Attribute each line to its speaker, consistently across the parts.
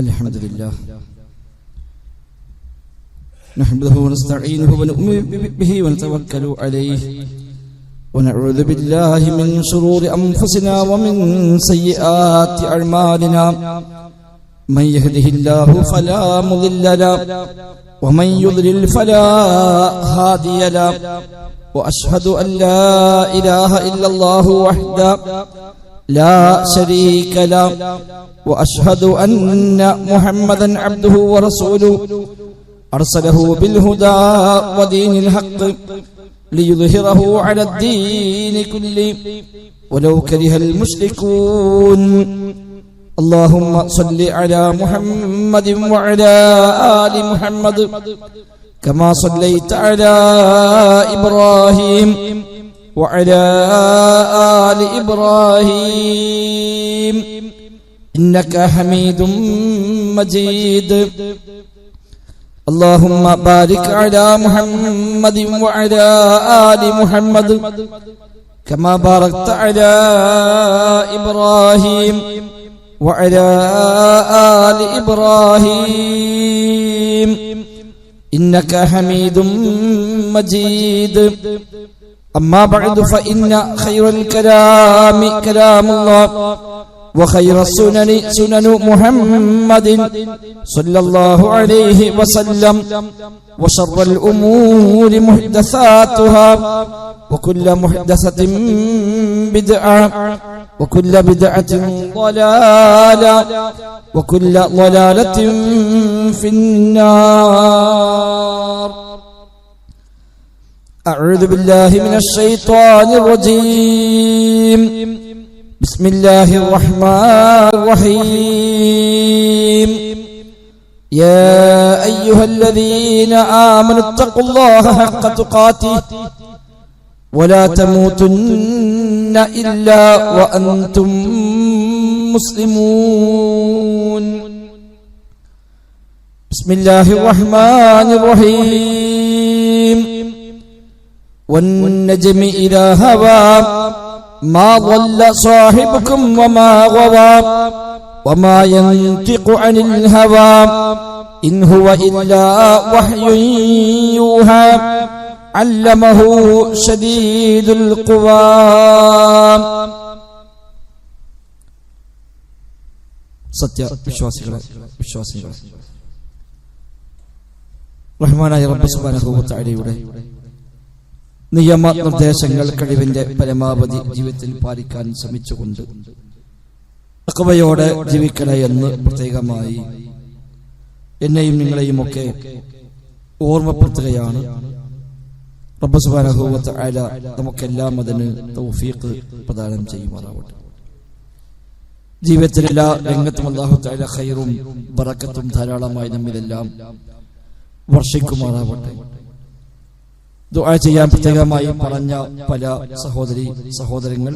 Speaker 1: الحمد لله نحمده ونستعينه ونؤمن به ونتوكل عليه ونعوذ بالله من شرور أنفسنا ومن سيئات أعمالنا من يهده الله فلا مضل له ومن يضلل فلا هادي له وأشهد أن لا إله إلا الله وحده لا شريك له وأشهد أن محمدا عبده ورسوله أرسله بالهدى ودين الحق ليظهره على الدين كله ولو كره المشركون اللهم صل على محمد وعلى آل محمد كما صليت على إبراهيم وعلى آل إبراهيم إنك حميد مجيد اللهم بارك على محمد وعلى آل محمد كما باركت على إبراهيم وعلى آل إبراهيم إنك حميد مجيد أما بعد فإن خير الكلام كلام الله وخير السنن سنن محمد صلى الله عليه وسلم وشر الأمور محدثاتها وكل محدثة بدعة وكل بدعة ضلالة وكل ضلالة في النار أعوذ بالله من الشيطان الرجيم بسم الله الرحمن الرحيم يا أيها الذين آمنوا اتقوا الله حق تقاته ولا تموتن إلا وأنتم مسلمون بسم الله الرحمن الرحيم والنجم إذا هوى ما ضل صاحبكم وما غوى وما ينطق عن الهوى إن هو إلا وحي يوحى علمه شديد القوى സത്യ വിശ്വാസികളെ റഹ്മാനായ റബ്ബ് സുബ്ഹാനഹു വ തആലയുടെ നിയമ നിർദ്ദേശങ്ങൾ കഴിവിന്റെ പരമാവധി ജീവിതത്തിൽ പാലിക്കാൻ ശ്രമിച്ചുകൊണ്ട് തഖ്വയോടെ ജീവിക്കണേ എന്ന് പ്രത്യേകമായി എന്നെയും നിങ്ങളെയും ഒക്കെ ഓർമ്മപ്പെടുത്തുകയാണ്. റബ്ബ് സുബ്ഹാനഹു വ തആല നമുക്കെല്ലാം അതിന് തൗഫീഖ് പ്രദാനം ചെയ്യുമാറാവട്ടെ. ജീവിതത്തിലെ എല്ലാ രംഗത്തും അല്ലാഹു തആല ഖൈറും ബറക്കത്തും ധാരാളമായി നമ്മിലെല്ലാം വർഷിക്കുമാറാവട്ടെ. ദുആ ചെയ്യാൻ പ്രത്യേകമായി പറഞ്ഞ പല സഹോദരങ്ങൾ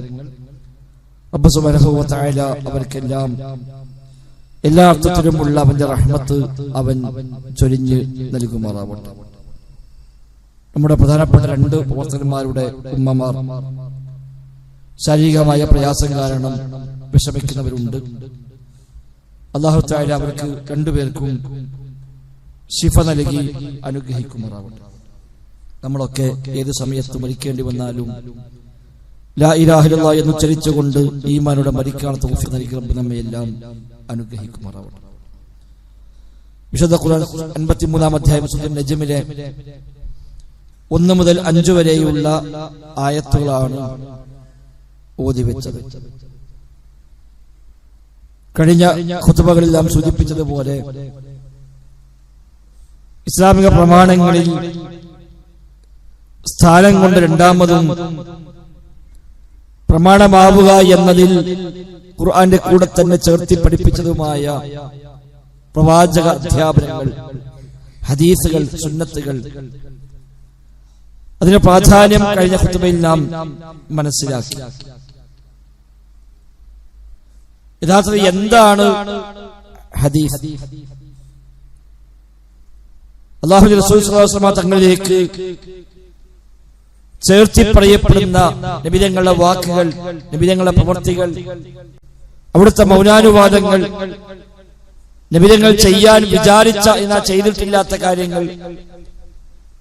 Speaker 1: റബ്ബ് സുബ്ഹാനഹു വ തആല അവർക്കെല്ലാം എല്ലാ അർത്ഥത്തിലുമുള്ള അവന്റെ റഹ്മത്ത് അവൻ ചൊരിഞ്ഞ് നൽകുമാറാവട്ടെ. നമ്മുടെ പ്രധാനപ്പെട്ട രണ്ട് പ്രവർത്തകന്മാരുടെ ഉമ്മമാർ ശാരീരികമായ പ്രയാസം കാരണം വിഷമിക്കുന്നവരുണ്ട്. അല്ലാഹു തആല അവർക്ക് രണ്ടുപേർക്കും ശിഫ നൽകി അനുഗ്രഹിക്കുമാറാവട്ടെ. നമ്മളൊക്കെ ഏത് സമയത്ത് മരിക്കേണ്ടി വന്നാലും ലാ ഇലാഹ ഇല്ലല്ലാഹ് എന്ന് ഉച്ചരിച്ചുകൊണ്ട് ഈമാനോടെ മരിക്കാൻ തൗഫീഖ് നൽകി റബ്ബ് നമ്മയെല്ലാം അനുഗ്രഹിക്കുമാറാവട്ടെ. വിശുദ്ധ ഖുർആൻ 53-ാം അധ്യായം സൂറത്തുൽ നജ്മിലെ 1 മുതൽ 5 വരെയുള്ള ആയത്തുകളാണ് ഓതിവെച്ചത്. കഴിഞ്ഞ ഖുതുബകളിൽ നാം സൂചിപ്പിച്ചതുപോലെ ഇസ്ലാമിക പ്രമാണങ്ങളിൽ സ്ഥാനം കൊണ്ട് രണ്ടാമതും പ്രമാണമാവുക എന്നതിൽ ഖുർആന്റെ കൂടെ തന്നെ ചേർത്തി പഠിപ്പിച്ചതുമായ പ്രവാചക അധ്യാപനങ്ങൾ, ഹദീസുകൾ, സുന്നത്തുകൾ, അതിന്റെ പ്രാധാന്യം കഴിഞ്ഞ ഖുതുബയിൽ നാം മനസ്സിലാക്കി. യഥാർത്ഥത്തിൽ എന്താണ് ഹദീസ്? അല്ലാഹുവിന്റെ റസൂൽ സ്വല്ലല്ലാഹു അലൈഹി വസല്ലം തങ്ങളിലേക്ക് ചേർത്തി പറയപ്പെടുന്ന നബിതങ്ങളുടെ വാക്കുകൾ, നബിതങ്ങളുടെ പ്രവൃത്തികൾ, അവിടുത്തെ മൗനാനുവാദങ്ങൾ, നബിതങ്ങൾ ചെയ്യാൻ വിചാരിച്ച എന്നാൽ ചെയ്തിട്ടില്ലാത്ത കാര്യങ്ങൾ,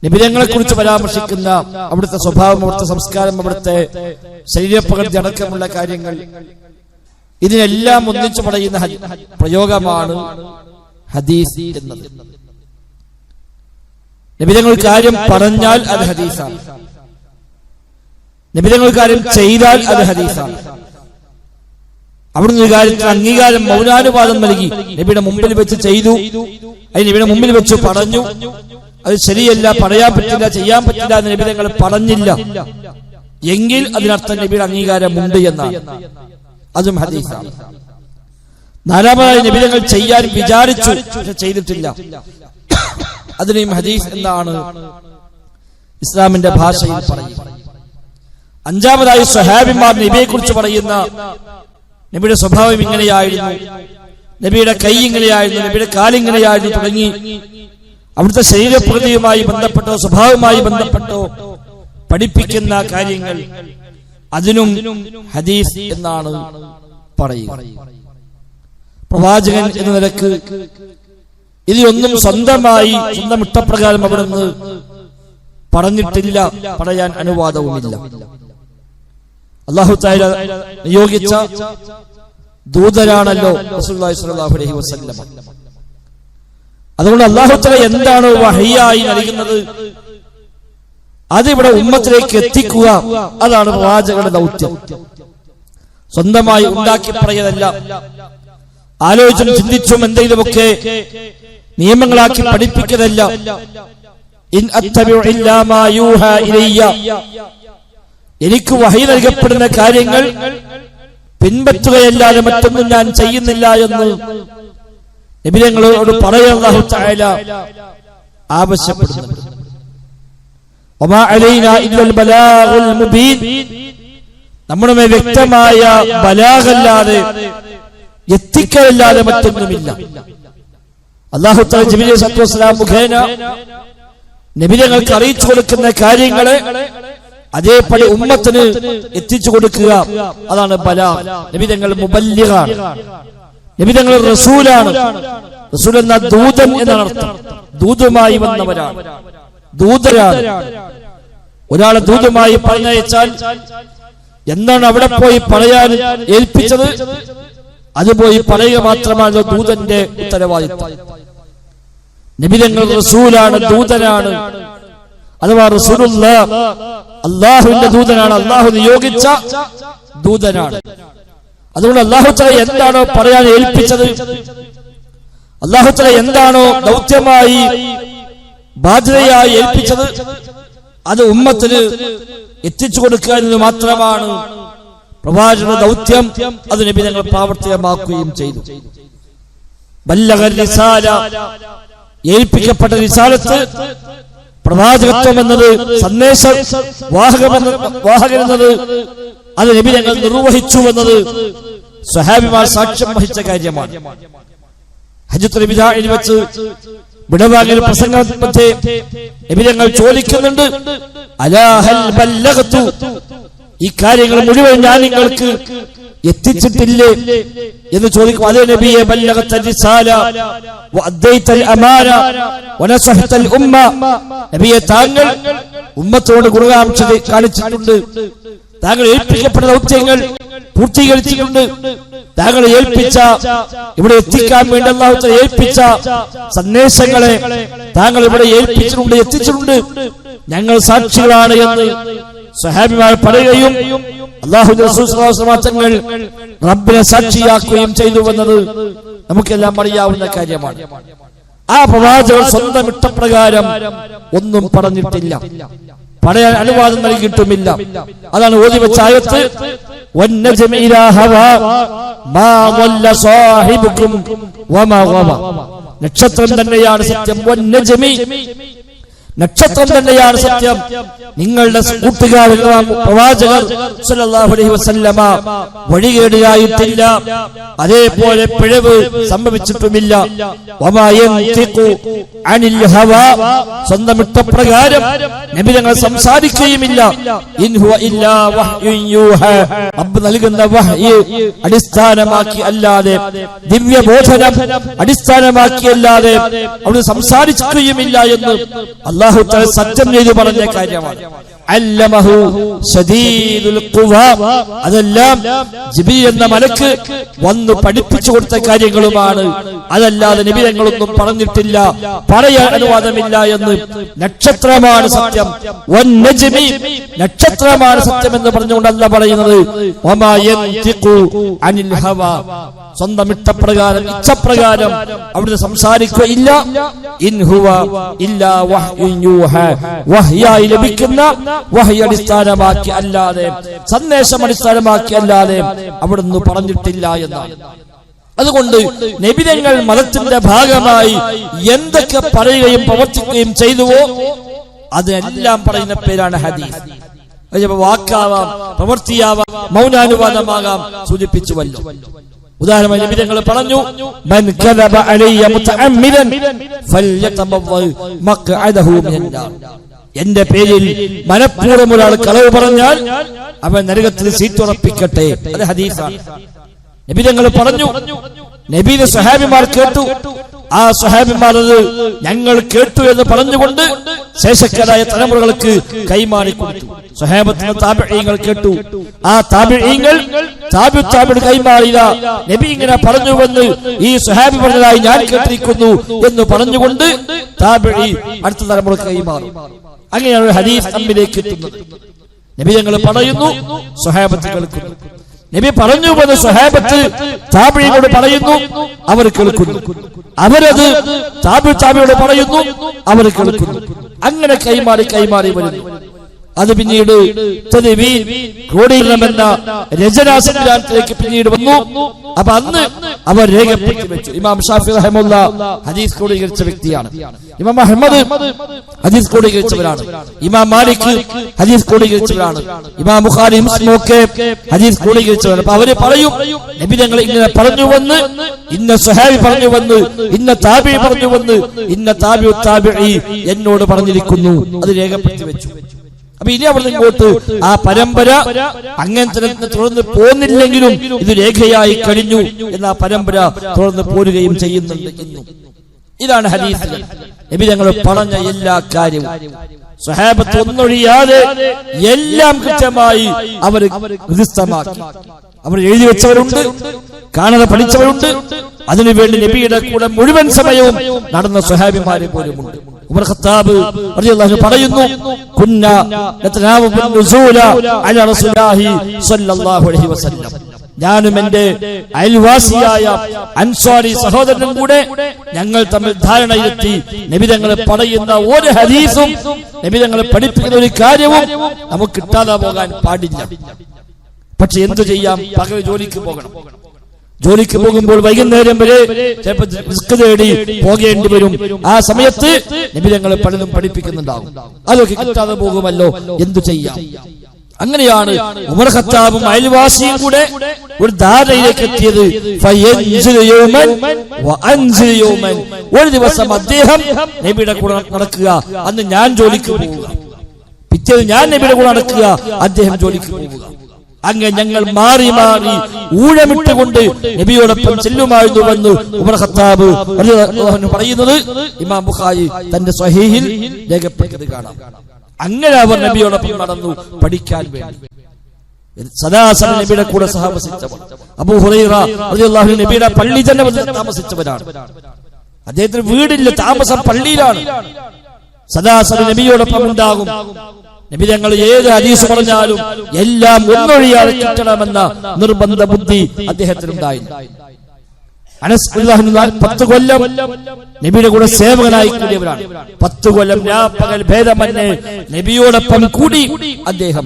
Speaker 1: നബിതങ്ങളെ കുറിച്ച് പരാമർശിക്കുന്ന അവിടുത്തെ സ്വഭാവം, അവിടുത്തെ സംസ്കാരം, അവിടുത്തെ ശരീരപ്രകൃതി അടക്കമുള്ള കാര്യങ്ങൾ, ഇതിനെല്ലാം ഒന്നിച്ചു പറയുന്ന പ്രയോഗമാണ് ഹദീസ് എന്നത്. നബിതങ്ങൾ കാര്യം പറഞ്ഞാൽ അത് ഹദീസാണ്, നബിതങ്ങൾ കാര്യം ചെയ്താൽ അത് ഹദീസാണ്. അവിടുന്ന് ഒരു കാര്യത്തിന് അംഗീകാരം, മൗനാനുവാദം നൽകി, നബിയുടെ മുമ്പിൽ വെച്ച് ചെയ്തു, അത് നബിയുടെ മുമ്പിൽ വെച്ച് പറഞ്ഞു, അത് ശരിയല്ല, പറയാൻ പറ്റില്ല, ചെയ്യാൻ പറ്റില്ല എന്ന് നബിതങ്ങൾ പറഞ്ഞില്ല എങ്കിൽ അതിനർത്ഥം നബിയുടെ അംഗീകാരമുണ്ട് എന്നാണ്, അതും ഹദീസാണ്. നാലാമതായി നബിതങ്ങൾ ചെയ്യാൻ വിചാരിച്ചു പക്ഷെ ചെയ്തിട്ടില്ല, അതിനെയും ഹദീസ് എന്നാണ് ഇസ്ലാമിന്റെ ഭാഷയിൽ പറയുന്നത്. അഞ്ചാമതായി സ്വഹാബിമാർ നബിയെ കുറിച്ച് പറയുന്ന നബിയുടെ സ്വഭാവം ഇങ്ങനെയായിരുന്നു, നബിയുടെ കൈ ഇങ്ങനെയായിരുന്നു, നബിയുടെ കാലിങ്ങനെയായിരുന്നു തുടങ്ങി അവിടുത്തെ ശരീരപ്രകൃതിയുമായി ബന്ധപ്പെട്ടോ സ്വഭാവവുമായി ബന്ധപ്പെട്ടോ പഠിപ്പിക്കുന്ന കാര്യങ്ങൾ, അതിനും ഹദീസ് എന്നാണ് പറയുക. പ്രവാചകൻ എന്ന നിലക്ക് ഇതിലൊന്നും സ്വന്തമായി സ്വന്തം ഇഷ്ടപ്രകാരം അവിടുന്ന് പറഞ്ഞിട്ടില്ല, പറയാൻ അനുവാദവുമില്ല. അല്ലാഹു തആല നിയോഗിച്ച ദൂതരാണല്ലോ റസൂലുള്ളാഹി സ്വല്ലല്ലാഹു അലൈഹി വസല്ലം. അതുകൊണ്ട് അല്ലാഹു തആല എന്താണോ വഹയ്യായി നൽകുന്നത് അതിവിടെ ഉമ്മത്തിലേക്ക് എത്തിക്കുക, അതാണ് പ്രവാചകന്റെ ദൗത്യം. സ്വന്തമായി ഉണ്ടാക്കി പറയതല്ല, ആലോചിച്ചും ചിന്തിച്ചും എന്തെങ്കിലുമൊക്കെ നിയമങ്ങളാക്കി പഠിപ്പിക്കതല്ല. ഇൻ അത്തബിഉ ഇല്ലാ മാ യൂഹാ ഇലയ്യ, എനിക്ക് വഹി നൽകപ്പെടുന്ന കാര്യങ്ങൾ പിൻപറ്റുകയല്ലാതെ മറ്റൊന്നും ഞാൻ ചെയ്യുന്നില്ല എന്ന് നബിതങ്ങളോട് പറയാൻ അല്ലാഹു തആല ആവശ്യപ്പെടുന്നുണ്ട്. വമാ അലൈനാ ഇല്ലൽ ബലാഗുൽ മുബീൻ, നമ്മുടെ മേൽ വ്യക്തമായ ബലാഗല്ലാതെ, എത്തിക്കലല്ലാതെ മറ്റൊന്നുമില്ല. അല്ലാഹു തആല ജിബ്രീൽ അലൈഹി വസല്ലം മുഖേന നബിതങ്ങൾക്ക് അറിയിച്ചു കൊടുക്കുന്ന കാര്യങ്ങളെ അതേപടി ഉമ്മത്തിന് എത്തിച്ചു കൊടുക്കുക, അതാണ് ബലാഗ്. നബിതങ്ങൾ മുബല്ലിഗാണ്, നബിതങ്ങൾ റസൂലാണ്. റസൂൽ എന്ന ദൂതൻ എന്നാണ് അർത്ഥം, ദൂതുമായി വന്നവരാണ്, ദൂതരാണ്. ഒരാളെ ദൂതുമായി പറഞ്ഞയച്ചാൽ എന്താണ് അവിടെ പോയി പറയാൻ ഏൽപ്പിച്ചത്, അത് പോയി പറയുക മാത്രമാണ് ദൂതന്റെ ഉത്തരവാദിത്വം. നബിതങ്ങൾ റസൂലാണ്, ദൂതനാണ്. അഥവാ റസൂലുള്ളാഹ് അല്ലാഹുവിന്റെ ദൂതനാണ്, അല്ലാഹു നിയോഗിച്ച ദൂതനാണ്. അതുകൊണ്ട് അല്ലാഹു തആല എന്താണോ പറയാൻ ഏൽപ്പിച്ചത്, അല്ലാഹു തആല എന്താണോ ദൗത്യമായി ബാധ്യതയായി ഏൽപ്പിച്ചത്, അത് ഉമ്മത്തിന് എത്തിച്ചു കൊടുക്കുക എന്നത് മാത്രമാണ് പ്രവാചക ദൗത്യം. അത് നബി തങ്ങൾ പ്രാവർത്തികമാക്കുകയും ചെയ്തു. ബല്ലഗ റിസാല, ഏൽപ്പിക്കപ്പെട്ട റിസാലത്ത്, പ്രവാചകത്വം എന്നത്, സന്ദേശ വാഹകൻ എന്നത്, അത് നബി തങ്ങൾ നിർവഹിച്ചു എന്നത് സ്വഹാബിമാർ സാക്ഷ്യം വഹിച്ച കാര്യമാണ്. ഹജ്ജത്തുൽ വിദാഇൽ വെച്ച് വിടവാങ്ങൽ പ്രസംഗത്തെ നബി തങ്ങൾ ചോദിക്കുന്നുണ്ട്, അലാ ഹൽ ബല്ലഗതു, ഈ കാര്യങ്ങൾ മുഴുവൻ ഞാൻ നിങ്ങൾക്ക് എത്തിച്ചിട്ടില്ലേ എന്ന് ചോദിക്കും. അതേ നബിയെ, ബല്ലഗത റിസാല വഅദ്ദൈതൽ അമാന വനസഹതൽ ഉമ്മ, നബിയെ താങ്കൾ ഉമ്മത്തോട് ഗുണകാംക്ഷ കാണിച്ചിട്ടുണ്ട്, താങ്കൾ ഏൽപ്പിക്കപ്പെട്ട ദൗത്യങ്ങൾ പൂർത്തീകരിച്ചിട്ടുണ്ട്, താങ്കൾ ഏൽപ്പിച്ച ഇവിടെ എത്തിക്കാൻ വേണ്ടി അല്ലാഹു തആല ഏൽപ്പിച്ച സന്ദേശങ്ങളെ താങ്കൾ ഇവിടെ ഏൽപ്പിച്ചിട്ടുണ്ട്, എത്തിച്ചിട്ടുണ്ട്, ഞങ്ങൾ സാക്ഷികളാണ് എന്ന് സ്വഹാബിമാർ പറയുകയും അല്ലാഹുവിന്റെ റസൂൽ സ്വല്ലല്ലാഹു അലൈഹി വസല്ലം തങ്ങൾ റബ്ബിനെ സാക്ഷിയാക്കുകയും ചെയ്തു എന്നത് നമുക്കെല്ലാം അറിയാവുന്ന കാര്യമാണ്. ആ പ്രവാചകർ സ്വന്തം ഇഷ്ടപ്രകാരം ഒന്നും പറഞ്ഞിട്ടില്ല, പറയാൻ അനുവാദം നൽകിയിട്ടുമില്ല. അതാണ് ഓതി വെച്ച ആയത്ത്, വന്നജ്മി ഇലാ ഹവാ മാ ളല്ല സാഹിബുകും വമാ ഗവ, നക്ഷത്രം തന്നെയാണ് സത്യം. വന്നജ്മി, നക്ഷത്രം തന്നെയാണ് സത്യം. നിങ്ങളുടെ കൂട്ടുകാരൻ പ്രവാചകർ സല്ലല്ലാഹു അലൈഹി വസല്ലമ വഴികേടിലായിട്ടില്ല, അതേപോലെ പിഴവ് സംഭവിച്ചിട്ടുമില്ല. വമാ യൻതിഖു അനിൽ ഹവാ, സ്വന്തം ഇഷ്ടപ്രകാരം നബി തങ്ങൾ സംസാരിക്കുകയുമില്ല. ഇൻ ഹുവ ഇല്ലാ വഹ്യുൻ യൂഹാ, റബ്ബ് നൽകുന്ന വഹ്യ് അടിസ്ഥാനമാക്കി അല്ലാതെ, ദിവ്യബോധനം അടിസ്ഥാനമാക്കി അല്ലാതെ അവിടെ സംസാരിക്കുകയുമില്ല എന്ന് അല്ലാഹു തആല സത്യം ചെയ്തു പറഞ്ഞ കാര്യമാണ്. അല്ലമഹു ശദീദുൽ ഖുവാ, അതെല്ലാം ജിബ്രീൽ എന്ന മലക്ക് വന്നു പഠിപ്പിച്ചു കൊടുത്ത കാര്യങ്ങളുമാണ്. അതല്ലാതെ നബി തങ്ങളൊന്നും പറഞ്ഞിട്ടില്ല, പറയാൻ അനുവാദമില്ല എന്ന്. നക്ഷത്രമാണ് സത്യം, വന്നജ്മി, നക്ഷത്രമാണ് സത്യം എന്ന് പറഞ്ഞുകൊണ്ട് അല്ലാഹു പറയുന്നത് വമാ യൻതിഖു അനിൽ ഹവാ, സ്വന്തം ഇഷ്ടപ്രകാരം ഇച്ഛപ്രകാരം അവിടുന്ന് സംസാരിക്കുകയില്ല. ഇൻ ഹുവ ഇല്ലാ വഹ്യുൻ യൂഹാ, വഹ്യായി ലഭിക്കുന്ന വഹ്യ് അടിസ്ഥാനമാക്കി അല്ലാതെ, സന്ദേശം അടിസ്ഥാനമാക്കി അല്ലാതെ അവിടുന്ന് പറഞ്ഞിട്ടില്ല എന്നാണ്. അതുകൊണ്ട് നബിതങ്ങൾ മതത്തിന്റെ ഭാഗമായി എന്തൊക്കെ പറയുകയും പ്രവർത്തിക്കുകയും ചെയ്തുവോ അതെല്ലാം പറയുന്ന പേരാണ് ഹദീസ്. വാക്കാവാം, പ്രവൃത്തിയാവാം, മൗനാനുവാദമാകാം, സൂചിപ്പിച്ചുവല്ലോ. ഉദാഹരണമായി നബി തങ്ങൾ പറഞ്ഞു, മൻ കദബ അലയ്യ മുതഅമ്മിദൻ ഫൽയതബവ്വ മഖ്അദഹു മിനന്നാർ, എന്റെ പേരിൽ മനഃപൂർവ്വം ഒരാൾ കളവ് പറഞ്ഞാൽ അവൻ നരകത്തിൽ സീറ്റ് ഉറപ്പിക്കട്ടെ. അത് ഹദീസാണ്. നബി തങ്ങൾ പറഞ്ഞു, നബിയുടെ സ്വഹാബിമാർ കേട്ടു. ആ സ്വഹാബിമാർ അത് ഞങ്ങൾ കേട്ടു എന്ന് പറഞ്ഞുകൊണ്ട് ശേഷക്കാരായ തലമുറകൾക്ക് കൈമാറി കൊടുത്തു. സ്വഹാബത്തിന് താബിഈങ്ങൾ കേട്ടു. ആ താബിഈങ്ങൾ താബിഈ കൈമാറിയ നബി ഇങ്ങനെ പറഞ്ഞുവെന്ന് ഈ സ്വഹാബി പറഞ്ഞതായി ഞാൻ കേട്ടിരിക്കുന്നു എന്ന് പറഞ്ഞുകൊണ്ട് താബിഈ അടുത്ത തലമുറക്ക് കൈമാറും. അങ്ങനെയാണ് ഹദീസ് നമ്മിലേക്ക് എത്തുന്നത്. നബി ഞങ്ങൾ പറയുന്നു, സ്വഹാബത്ത് കേൾക്കുന്നു. നബി പറഞ്ഞു എന്ന് സ്വഹാബത്ത് താബിഈനോട് പറയുന്നു, അവർ കേൾക്കുന്നു. അവരത് താബിഈയോട് പറയുന്നു, അവർ കേൾക്കുന്നു. അങ്ങനെ കൈമാറി വരുന്നു. അത് പിന്നീട് ക്രോഡീകരണമെന്ന രചനാ സംവിധാനത്തിലേക്ക് പിന്നീട് വന്നു. അപ്പൊ അന്ന് അവർ രേഖപ്പെടുത്തി വെച്ചു. ഇമാം ഷാഫി റഹിമഹുല്ലാ ഹദീസ് ക്രോഡീകരിച്ച വ്യക്തിയാണ്. ഇമാം അഹ്മദ് ഹദീസ് ക്രോഡീകരിച്ചവരാണ്. ഇമാം മാലിക് ഹദീസ് ക്രോഡീകരിച്ചവരാണ്. ഇമാം ബുഖാരി മുസ്ലിം ഒക്കെ ഹദീസ് ക്രോഡീകരിച്ചവരാണ്. അപ്പൊ അവര് പറയും, നബി തങ്ങൾ ഇങ്ങനെ പറഞ്ഞുവെന്ന്, ഇന്ന സ്വഹാബി പറഞ്ഞുവെന്ന്, ഇന്ന താബിഈ പറഞ്ഞുവെന്ന്, ഇന്ന താബിഉ താബിഈ എന്നോട് പറഞ്ഞിരിക്കുന്നു. അത് രേഖപ്പെടുത്തി വെച്ചു. അപ്പൊ ഇനി അവിടെ ഇങ്ങോട്ട് ആ പരമ്പര അങ്ങനെ തന്നെ തുടർന്ന് പോന്നില്ലെങ്കിലും ഇത് രേഖയായി കഴിഞ്ഞു എന്ന ആ പരമ്പര തുടർന്ന് പോരുകയും ചെയ്യുന്നുണ്ട് ഇന്നും. ഇതാണ് ഹദീസ്. നബി തങ്ങൾ പറഞ്ഞ എല്ലാ കാര്യവും സ്വഹാബത്ത് ഒന്നൊഴിയാതെ എല്ലാം കൃത്യമായി അവർ ഹൃദിസ്ഥമാക്കി. അവർ എഴുതി വെച്ചവരുണ്ട്, കാണാതെ പഠിച്ചവരുണ്ട്. അതിനുവേണ്ടി നബിയുടെ കൂടെ മുഴുവൻ സമയവും നടന്ന സ്വഹാബിമാരെ പോലുമുണ്ട്. ഉമർ ഖത്താബ് റളിയല്ലാഹു അൻഹു പറയുന്നു, കുന്നാ നതനാവബു നുസൂല അലാ റസൂലില്ലാഹി സ്വല്ലല്ലാഹു അലൈഹി വസല്ലം, ഞാനും എന്റെ അയൽവാസിയായ അൻസ്വാരി സഹോദരനും കൂടെ ഞങ്ങൾ തമ്മിൽ ധാരണയിലെത്തി നബി തങ്ങൾ പറയുന്ന ഒരു ഹദീസും നബി തങ്ങൾ പഠിപ്പിക്കുന്ന ഒരു കാര്യവും നമുക്ക് കിട്ടാതെ പോകാൻ പാടില്ല. പക്ഷെ എന്തു ചെയ്യാം, പകൽ ജോലിക്ക് പോകണം. ജോലിക്ക് പോകുമ്പോൾ വൈകുന്നേരം വരെ ചിലപ്പോൾ റിസ്ക് തേടി പോകേണ്ടി വരും. ആ സമയത്ത് നബി തങ്ങൾ പലതും പഠിപ്പിക്കുന്നുണ്ടാവും. അതൊക്കെ കിട്ടാതെ പോകുമല്ലോ, എന്തു ചെയ്യാം? അങ്ങനെയാണ് ഉമർ ഖത്താബും അയൽവാസിയും കൂടെ ഒരു ധാരണയിലേക്ക് എത്തിയത്. ഒരു ദിവസം അദ്ദേഹം നബിയുടെ കൂടെ നടക്കുക, അന്ന് ഞാൻ ജോലിക്ക് പോവുക. പിറ്റേന്ന് ഞാൻ നബിയുടെ കൂടെ നടക്കുക, അദ്ദേഹം ജോലിക്ക് പോവുക. അങ്ങനെ ഞങ്ങൾ മാറി മാറി ഊഴമിട്ടുകൊണ്ട് നബിയോടൊപ്പം ചെല്ലുമായിരുന്നുവെന്ന് ഉമർ ഖത്താബ് പറയുന്നത് ഇമാം ബുഖാരി തന്റെ സ്വഹീഹിൽ രേഖപ്പെടുത്തിയത് കാണാം. അങ്ങനെ അവർ നബിയോടൊപ്പം നടന്നു പഠിക്കാൻ വേണ്ടി. സദാസമയം നബിയുടെ കൂടെ സഹവസിച്ചവർ. അബൂ ഹുറൈറ റളിയല്ലാഹു അൻഹു നബിയുടെ പള്ളി തന്നെ താമസിച്ചവരാണ്. അദ്ദേഹത്തിന് വീടില്ല, താമസം പള്ളിയിലാണ്. സദാസമയം നബിയോടൊപ്പം ഉണ്ടാകും. നബി തങ്ങൾ ഏത് ഹദീസ് പറഞ്ഞാലും എല്ലാം ഒന്നൊഴിയാതെ കിട്ടണമെന്ന നിർബന്ധ ബുദ്ധി അദ്ദേഹത്തിനുണ്ടായിരുന്നു. അനസ് റളിയല്ലാഹു അൻഹു 10 കൊല്ലം നബിയുടെ കൂടെ സേവകനായി കൂടിയവരാണ്. 10 കൊല്ലം രാപ്പകൽ ഭേദമന്യേ നബിയോടൊപ്പം കൂടി അദ്ദേഹം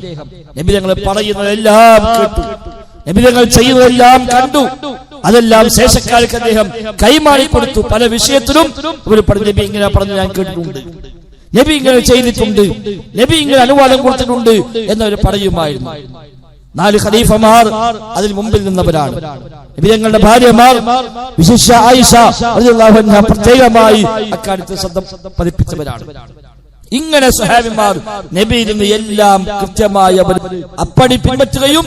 Speaker 1: നബി തങ്ങൾ പറയുന്നതെല്ലാം കേട്ടു, നബി തങ്ങൾ ചെയ്യുന്നതെല്ലാം കണ്ടു. അതെല്ലാം ശേഷക്കാർക്ക് അദ്ദേഹം കൈമാറി കൊടുത്തു. പല വിഷയത്തിലും നബി ഇങ്ങനെ പറഞ്ഞു ഞാൻ കേട്ടിട്ടുണ്ട്. നബി ഇങ്ങനെ ചെയ്തിട്ടുണ്ട്, നബി ഇങ്ങനെ അനുവാദം കൊടുത്തിട്ടുണ്ട് എന്നവർ പറയുമായിരുന്നു. 4 ഖലീഫമാർ അതിൽ മുമ്പിൽ നിന്നവരാണ്. നബി തങ്ങളുടെ ഭാര്യമാർ വിശിഷ്യ ആയിഷ റളിയല്ലാഹു അൻഹ പ്രത്യേകമായി അക്കാര്യത്തിൽ ശ്രദ്ധ പതിപ്പിച്ചവരാണ്. ഇങ്ങനെ സ്വഹാബിമാർ നബിയിൽ നിന്ന് എല്ലാം കൃത്യമായി അവർ അപ്പടി പിൻപറ്റുകയും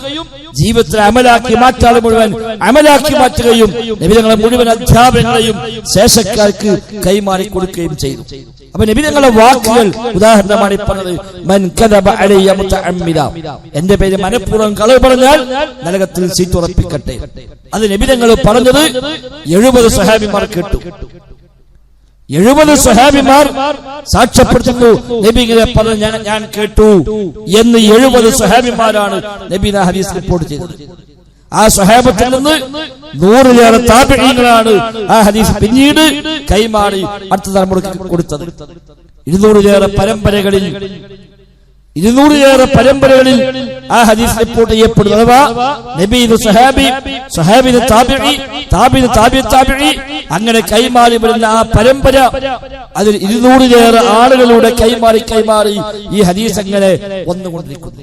Speaker 1: ജീവിതത്തിൽ അമലാക്കി മാറ്റാതെ മുഴുവൻ അമലാക്കി മാറ്റുകയും നബി തങ്ങളുടെ മുഴുവൻ അധ്യാപനങ്ങളെയും ശേഷക്കാർക്ക് കൈമാറി കൊടുക്കുകയും ചെയ്തു. അപ്പൊ നബി തങ്ങളുടെ വാക്കുകൾ ഉദാഹരണമാണ് പറഞ്ഞത്, മൻ കദബ അലയ്യ മുതഅമ്മിദ, എന്റെ പേര് മനഃപൂർവ്വം കളവ് പറഞ്ഞാൽ നരകത്തിൽ സീറ്റ് ഉറപ്പിക്കട്ടെ. അത് നബി തങ്ങൾ പറഞ്ഞത് 70 സ്വഹാബിമാർ കേട്ടു. 70 സ്വഹാബിമാർ സാക്ഷ്യപ്പെടുത്തുന്നു നബി ഇങ്ങനെ പറഞ്ഞു ഞാൻ കേട്ടു എന്ന്. 70 സ്വഹാബിമാരാണ് നബി ഹദീസ് റിപ്പോർട്ട് ചെയ്തത്. ആ സ്വഹാബത്തിൽ നിന്ന് 100-ലേറെ താബിഈങ്ങളാണ് ആ ഹദീസ് പിന്നീട് കൈമാറി അടുത്ത തലമുറയ്ക്ക് കൊടുത്തത്. 200-ലേറെ പരമ്പരകളിൽ ആ ഹദീസ് റിപ്പോർട്ട് ചെയ്യപ്പെടുന്നു. അഥവാ നബി സ്വഹാബി താബിഈ അങ്ങനെ കൈമാറി വരുന്ന ആ പരമ്പര അതിൽ 200-ലേറെ ആളുകളുടെ കൈമാറി ഈ ഹദീസ് അങ്ങനെ വന്നുകൊണ്ടിരിക്കുന്നു.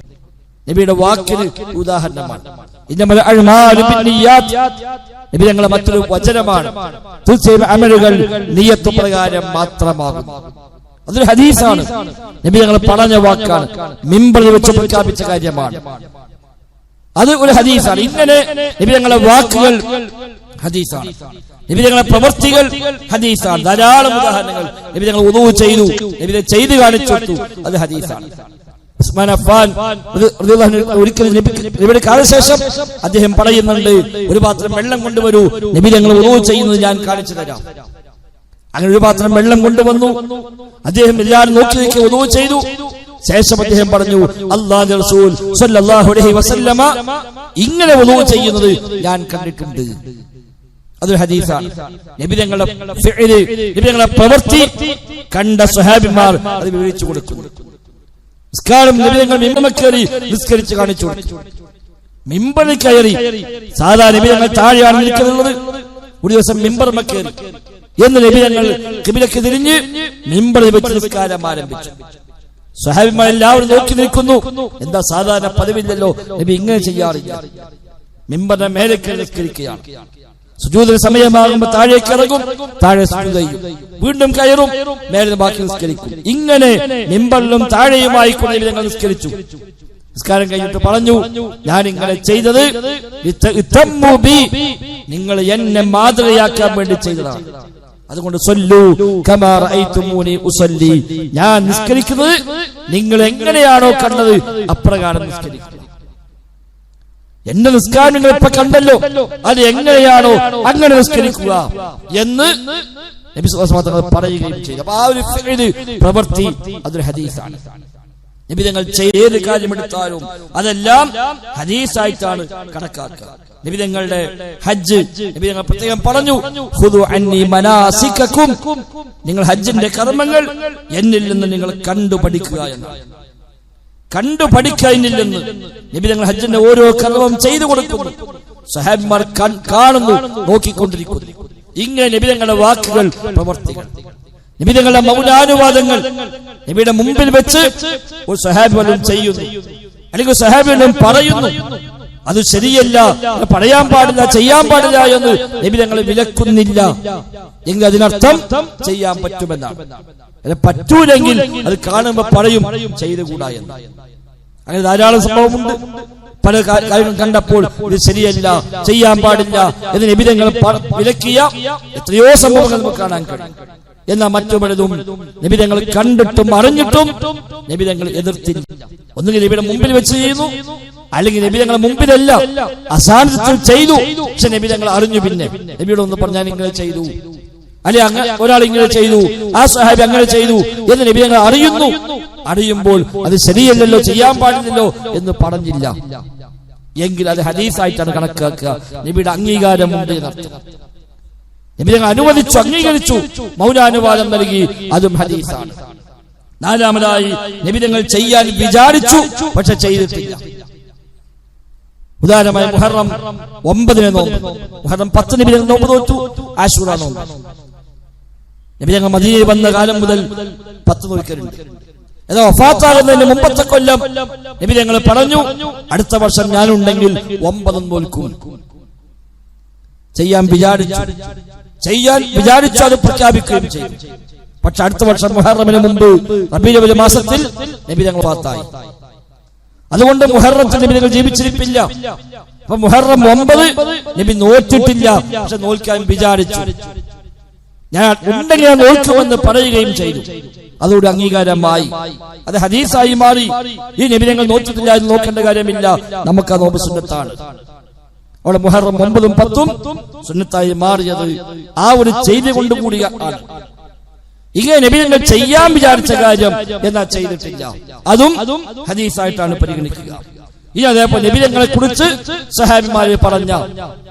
Speaker 1: നബിയുടെ വാക്കിന് ഉദാഹരണമാണ്. ഇന്നമൽ അഅ്മാലു ബിന്നിയാത്ത്, നബി തങ്ങളുടെ മറ്റൊരു വചനമാണ്. തീർച്ചയായും അമലുകൾ നിയ്യത്ത് പ്രകാരം മാത്രമാകും. അതൊരു ഹദീസാണ്, നബി തങ്ങൾ പറഞ്ഞ വാക്കാണ്, മിമ്പറിൽ വെച്ച് പ്രഖ്യാപിച്ച കാര്യമാണ്. അത് ഒരു ഹദീസാണ്. ഇങ്ങനെ നബി തങ്ങളുടെ വാക്കുകൾ ഹദീസാണ്, നബി തങ്ങളുടെ പ്രവൃത്തികൾ ഹദീസാണ്. ധാരാളം ഉദാഹരണങ്ങൾ. നബി തങ്ങൾ വുദൂ ചെയ്തു, നബി ചെയ്ത് കാണിച്ചു, അത് ഹദീസാണ്. ഉസ്മാൻ അഫ്ഫാൻ ഒരിക്കൽ നബിയുടെ കാലശേഷം അദ്ദേഹം പറയുന്നുണ്ട്, ഒരു പാത്രം വെള്ളം കൊണ്ടുവരൂ, നബി തങ്ങൾ വുദൂ ചെയ്യുന്നത് ഞാൻ കാണിച്ചു തരാം. അങ്ങനെ ഒരു പാത്രം വെള്ളം കൊണ്ടുവന്നു. അദ്ദേഹം എല്ലാവരും നോക്കി വുദൂ ചെയ്തു. ശേഷം അദ്ദേഹം പറഞ്ഞു, അല്ലാഹുവിന്റെ റസൂൽ സ്വല്ലല്ലാഹു അലൈഹി വസല്ലമ ഇങ്ങനെ വുദൂ ചെയ്യുന്നത് ഞാൻ കണ്ടിട്ടുണ്ട്. അതൊരു ഹദീസാണ്. നബി തങ്ങളുടെ ഫിഅല്, നബി തങ്ങളുടെ പ്രവൃത്തി കണ്ട സ്വഹാബിമാർ അത് വിവരിച്ചു കൊടുക്കുന്നു. നിസ്കാരം നബി തങ്ങൾ മിമ്പറിൽ കയറി നിസ്കരിച്ച് കാണിച്ചു കൊടുത്തു. മിമ്പറിൽ കയറി, സാധാരണ നബി തങ്ങൾ താഴെയാണ് നിൽക്കുന്നത്, ഒരു ദിവസം മിമ്പറിൽ കയറി എന്ന് നബി തങ്ങൾ ഖിബിലക്ക് തിരിഞ്ഞ് മിമ്പറിൽ വെച്ച് നിസ്കാരം ആരംഭിച്ചു. സ്വഹാബിമാരെല്ലാവരും നോക്കി നിൽക്കുന്നു. എന്താ സാധാരണ പതിവില്ലല്ലോ, നബി ഇങ്ങനെ ചെയ്യാറില്ല. മിമ്പറിന്റെ മേലെ കയറി നിസ്കരിക്കുകയാണ്. സുജൂദിന് സമയമാകുമ്പോൾ താഴേക്ക് ഇറങ്ങും, താഴെ സുജൂദ് ചെയ്യും, വീണ്ടും കയറും, മേലെ ബാക്കി നിസ്കരിക്കും. ഇങ്ങനെ മിമ്പറിലും താഴെയുമായി കൊണ്ട് ഞങ്ങൾ നിസ്കരിച്ചു. നിസ്കാരം കഴിഞ്ഞിട്ട് പറഞ്ഞു, ഞാൻ ഇങ്ങനെ ചെയ്തത് നിങ്ങൾ എന്നെ മാതൃകയാക്കാൻ വേണ്ടി ചെയ്തതാണ്. അതുകൊണ്ട് സ്വല്ലു കമാ റഅയ്തുമൂനി ഉസല്ലി, ഞാൻ നിസ്കരിക്കുന്നത് നിങ്ങൾ എങ്ങനെയാണോ കണ്ടത് അപ്രകാരം നിസ്കരിക്കുക. എന്റെ നിസ്കാരം നിങ്ങൾ ഇപ്പൊ കണ്ടല്ലോ, അത് എങ്ങനെയാണോ അങ്ങനെ നിസ്കരിക്കുക എന്ന് നബി സ്വല്ലല്ലാഹു അലൈഹി വസല്ലം പറയുകയും ചെയ്തു. അപ്പൊ ആ ഒരു ഫിഅല്, പ്രവൃത്തി, അതൊരു ഹദീസാണ്. നബി തങ്ങൾ ഏത് കാര്യമെടുത്താലും അതെല്ലാം ഹദീസായിട്ടാണ് കണക്കാക്കുക. നബി തങ്ങളുടെ ഹജ്ജ്, നബി തങ്ങൾ പ്രത്യേകം പറഞ്ഞു, ഖുദു അന്നി മനാസികകും, നിങ്ങൾ ഹജ്ജിന്റെ കർമ്മങ്ങൾ എന്നിൽ നിന്ന് നിങ്ങൾ കണ്ടുപഠിക്കുക എന്നാണ്. കണ്ടുപഠിക്കുന്നതില്ലെന്ന് നബി തങ്ങൾ ഹജ്ജിന്റെ ഓരോ കർമ്മം ചെയ്തു കൊടുക്കുന്നു. സഹാബിമാർ കാണുന്നു, നോക്കിക്കൊണ്ടിരിക്കുന്നു. ഇങ്ങനെ നബി തങ്ങളുടെ വാക്കുകൾ, പ്രവർത്തികൾ, നബി തങ്ങളുടെ മൗനാനുവാദങ്ങൾ നബിയുടെ മുമ്പിൽ വെച്ച് ഒരു സഹാബി വല്ലതും ചെയ്യുന്നു, അല്ലെങ്കിൽ സഹാബി വല്ലതും പറയുന്നു, അത് ശരിയല്ല, പറയാൻ പാടില്ല, ചെയ്യാൻ പാടില്ല എന്ന് നബി തങ്ങളെ വിലക്കുന്നില്ല എങ്കിൽ അതിനർത്ഥം ചെയ്യാൻ പറ്റുമെന്നാണ്. പറ്റൂലെങ്കിൽ അത് കാണുമ്പോ പറയും ചെയ്തുകൂടാ എന്ന്. അങ്ങനെ ധാരാളം സംഭവമുണ്ട്. പല കാര്യങ്ങൾ കണ്ടപ്പോൾ ഇത് ശരിയല്ല, ചെയ്യാൻ പാടില്ല എന്ന് നബി തങ്ങൾ വിലക്കിയ എത്രയോ സംഭവങ്ങൾ നമുക്ക് കാണാൻ കഴിയും. എന്നാൽ മറ്റു പലതും നബി തങ്ങൾ കണ്ടിട്ടും അറിഞ്ഞിട്ടും നബി തങ്ങൾ എതിർത്തില്ല. ഒന്നുകിൽ നബിയുടെ മുമ്പിൽ വെച്ച് ചെയ്യുന്നു, അല്ലെങ്കിൽ നബി തങ്ങളെ മുമ്പിലല്ല, അസാന്നിധ്യത്തിൽ ചെയ്തു. പക്ഷെ നബി തങ്ങൾ അറിഞ്ഞു. പിന്നെ നബിയോട് ഒന്ന് പറഞ്ഞാൽ ഇങ്ങനെ ചെയ്തു, അല്ലെ ഒരാൾ ഇങ്ങനെ ചെയ്തു, ആ സഹാബി അങ്ങനെ ചെയ്തു എന്ന് നബി തങ്ങൾ അറിയുന്നു. അറിയുമ്പോൾ അത് ശരിയല്ലല്ലോ, ചെയ്യാൻ പാടില്ലല്ലോ എന്ന് പറഞ്ഞില്ല എങ്കിൽ അത് ഹദീസായിട്ടാണ് കണക്കാക്കുക. നബിയുടെ അംഗീകാരമുണ്ട് എന്നർത്ഥം. നബി തങ്ങൾ അനുവദിച്ചു, അംഗീകരിച്ചു, മൗനാനുവാദം നൽകി, അതും ഹദീസാണ്. നാലാമതായി നബി തങ്ങൾ ചെയ്യാൻ വിചാരിച്ചു, പക്ഷെ ചെയ്തിട്ടില്ല. ഉദാഹരണമായി മുഹറം 9 നോമ്പ്, മുഹറം 10 നബി തങ്ങൾ നോമ്പ് നോറ്റു, ആശൂറ നോമ്പ്. നബി തങ്ങൾ മദീനയിൽ വന്ന കാലം മുതൽ 10 നോൽക്കലുണ്ട്. എന്നാൽ വഫാത്താകുന്നതിന് മുമ്പത്തെ കൊല്ലം നബി തങ്ങൾ പറഞ്ഞു, അടുത്ത വർഷം ഞാനുണ്ടെങ്കിൽ 9 നോൽക്കും. ചെയ്യാൻ വിചാരിച്ചു അത് പ്രഖ്യാപിക്കുകയും ചെയ്തു. പക്ഷെ അടുത്ത വർഷം മുഹറമിന് മുമ്പ് റബീഉൽ അവ്വൽ മാസത്തിൽ നബി തങ്ങൾ വഫാത്തായി. അതുകൊണ്ട് മുഹറത്തിൽ നബി തങ്ങൾ ജീവിച്ചിരിപ്പില്ല. അപ്പൊ മുഹറം 9 നബി നോറ്റിട്ടില്ല. പക്ഷെ നോൽക്കാൻ വിചാരിച്ചു. ഞാൻ ഉണ്ടെങ്കിൽ ഞാൻ നോക്കുമെന്ന് പറയുകയും ചെയ്തു. അതോട് അംഗീകാരമായി, അത് ഹദീസായി മാറി. ഈ നബി തങ്ങൾ നോറ്റിട്ടില്ല എന്ന് നോക്കേണ്ട കാര്യമില്ല, നമുക്ക് ആ നോമ്പ് സുന്നത്താണ്. അവിടെ മുഹറം 9ഉം 10ഉം സുന്നത്തായി മാറിയത് ആ ഒരു ചെയ്തി കൊണ്ടുകൂടിയാണ്. ഇങ്ങനെ നബി തങ്ങൾ ചെയ്യാൻ വിചാരിച്ച കാര്യം എന്നാൽ ചെയ്തിട്ടില്ല, അതും ഹദീസായിട്ടാണ് പരിഗണിക്കുക. ഇനി അതേപോലെ നബി തങ്ങളെ കുറിച്ച് സഹാബിമാരെ പറഞ്ഞ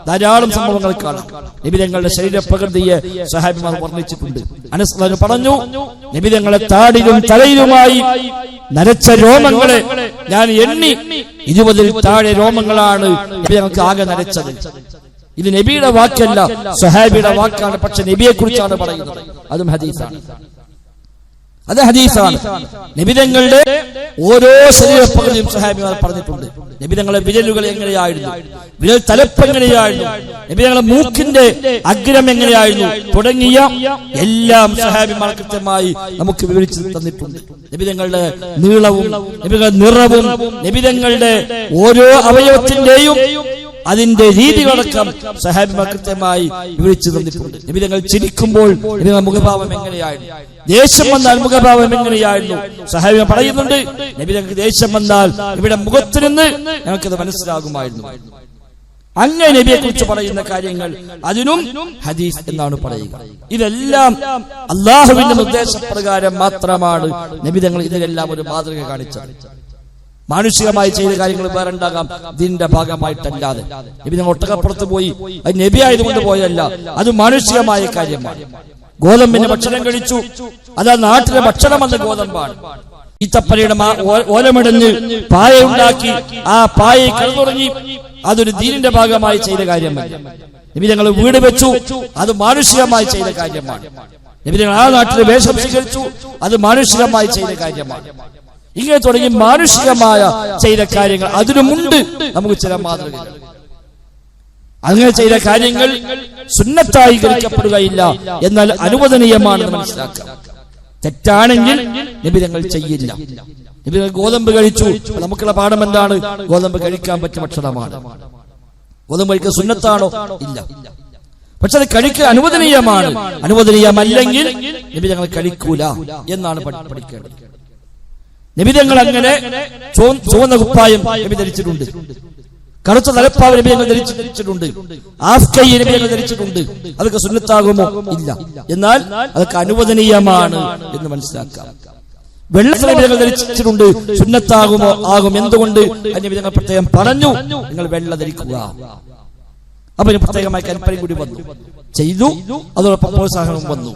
Speaker 1: ധാരാളം സംഭവങ്ങൾ കാണാം. നബി തങ്ങളുടെ ശരീരപ്രകൃതിയെ സഹാബിമാർ വർണ്ണിച്ചിട്ടുണ്ട്. അനസ് റളിയല്ലാഹു അൻഹു പറഞ്ഞു, നബി തങ്ങളെ താടിയിലും തലയിലുമായി നരച്ച രോമങ്ങളെ ഞാൻ എണ്ണി 20ൽ താഴെ രോമങ്ങളാണ് നബി തങ്ങൾക്ക് ആകെ നരച്ചത്. ഇത് നബിയുടെ വാക്കല്ല, സഹാബിയുടെ വാക്കാണ്. പക്ഷെ നബിയെ കുറിച്ചാണ് പറയുന്നത്, അതും ഹദീസാണ്. അത് ഹദീസാണ്. നബി തങ്ങളുടെ ഓരോ ശരീരപ്രകൃതിയും സഹാബിമാർ പറഞ്ഞിട്ടുണ്ട്. നബി തങ്ങളുടെ വിരലുകൾ എങ്ങനെയായിരുന്നു, വിരൽ തലപ്പ് എങ്ങനെയായിരുന്നു, നബി തങ്ങളുടെ മൂക്കിന്റെ അഗ്രം എങ്ങനെയായിരുന്നു തുടങ്ങിയ എല്ലാം സഹാബിമാർ കൃത്യമായി നമുക്ക് വിവരിച്ചു തന്നിട്ടുണ്ട്. നബി തങ്ങളുടെ നീളവും നബി തങ്ങളുടെ നിറവും നബി തങ്ങളുടെ ഓരോ അവയവത്തിന്റെയും അതിന്റെ രീതികളടക്കം സഹാബിമാർ കൃത്യമായി വിവരിച്ചു തന്നിട്ടുണ്ട്. നബി തങ്ങൾ ചിരിക്കുമ്പോൾ നബി തങ്ങളുടെ മുഖഭാവം എങ്ങനെയായിരുന്നു, ദേഷ്യം വന്നാൽ മുഖഭാവം എങ്ങനെയായിരുന്നു സഹാബിമാർ പറയുന്നുണ്ട്. നബി തങ്ങൾക്ക് ദേഷ്യം വന്നാൽ ഇവിടെ മുഖത്ത് നിന്ന് ഞങ്ങൾക്കത് മനസ്സിലാകുമായിരുന്നു. അങ്ങനെ നബിയെ കുറിച്ച് പറയുന്ന കാര്യങ്ങൾ അതിനും ഹദീസ് എന്നാണ് പറയുക. ഇതെല്ലാം അള്ളാഹുവിന്റെ നിർദ്ദേശപ്രകാരം മാത്രമാണ് നബി തങ്ങൾ ഇതിലെല്ലാം ഒരു മാതൃക കാണിച്ചത്. മാനുഷികമായി ചെയ്ത കാര്യങ്ങൾ വേറെ ഉണ്ടാകാം, ഇതിന്റെ ഭാഗമായിട്ടല്ലാതെ. നബി തങ്ങൾ ഒട്ടകപ്പുറത്ത് പോയി, അത് നബി ആയതുകൊണ്ട് പോയല്ല, അത് മാനുഷികമായ കാര്യമാണ്. ഗോതമ്പിന്റെ ഭക്ഷണം കഴിച്ചു, അതാ നാട്ടിലെ ഭക്ഷണമെന്ന ഗോതമ്പാണ്. ഈത്തപ്പനയുടെ ഓലമിടഞ്ഞ് പായ ഉണ്ടാക്കി ആ പായയെ കിടന്നുറങ്ങി, അതൊരു ദീനിന്റെ ഭാഗമായി ചെയ്ത കാര്യമല്ല. നബി തങ്ങൾ വീട് വെച്ചു, അത് മാനുഷികമായി ചെയ്ത കാര്യമാണ്. നബി തങ്ങൾ ആ നാട്ടിലെ വേഷം സ്വീകരിച്ചു, അത് മാനുഷികമായി ചെയ്ത കാര്യമാണ്. ഇങ്ങനെ തുടങ്ങി മാനുഷികമായ ചെയ്ത കാര്യങ്ങൾ അതിനുമുണ്ട് നമുക്ക് ചില മാതൃകകൾ. അങ്ങനെ ചെയ്ത കാര്യങ്ങൾ സുന്നത്തായി ഗ്രഹിക്കപ്പെടുകയില്ല, എന്നാൽ അനുവദനീയമാണെന്ന് മനസ്സിലാക്കുക. തെറ്റാണെങ്കിൽ നബി തങ്ങൾ ചെയ്യില്ല. നബി തങ്ങൾ ഗോതമ്പ് കഴിച്ചു, നമുക്കുള്ള പാഠം എന്താണ്? ഗോതമ്പ് കഴിക്കാൻ പറ്റിയ ഭക്ഷണമാണ്. ഗോതമ്പ് കഴിക്കുക സുന്നത്താണോ? ഇല്ല. പക്ഷെ അത് കഴിക്കുക അനുവദനീയമാണ്. അനുവദനീയമല്ലെങ്കിൽ നബി തങ്ങൾ കഴിക്കൂല എന്നാണ് പഠിക്കേണ്ടത്. നബി തങ്ങൾ അങ്ങനെ ചുവന്ന കുപ്പായം നബി ധരിച്ചിട്ടുണ്ട്, കറുത്ത തലപ്പാവ് നബി തങ്ങൾ ധരിച്ചിട്ടുണ്ട്, ആഫ്കൈ നബി തങ്ങൾ ധരിച്ചിട്ടുണ്ട്. അതൊക്കെ സുന്നത്താകുമോ? ഇല്ല. എന്നാൽ അതൊക്കെ അനുവദനീയമാണ് എന്ന് മനസ്സിലാക്കാം. വെള്ള നബി തങ്ങൾ ധരിച്ചിട്ടുണ്ട്, സുന്നത്താകുമോ? ആകും. എന്തുകൊണ്ട്? നബി തങ്ങൾ പ്രത്യേകം പറഞ്ഞു, നിങ്ങൾ വെള്ള ധരിക്കുക. അപ്പൊ പ്രത്യേകമായി കൽപ്പന കൂടി വന്നു, ചെയ്തു. അതോടൊപ്പം പ്രോത്സാഹനം വന്നു.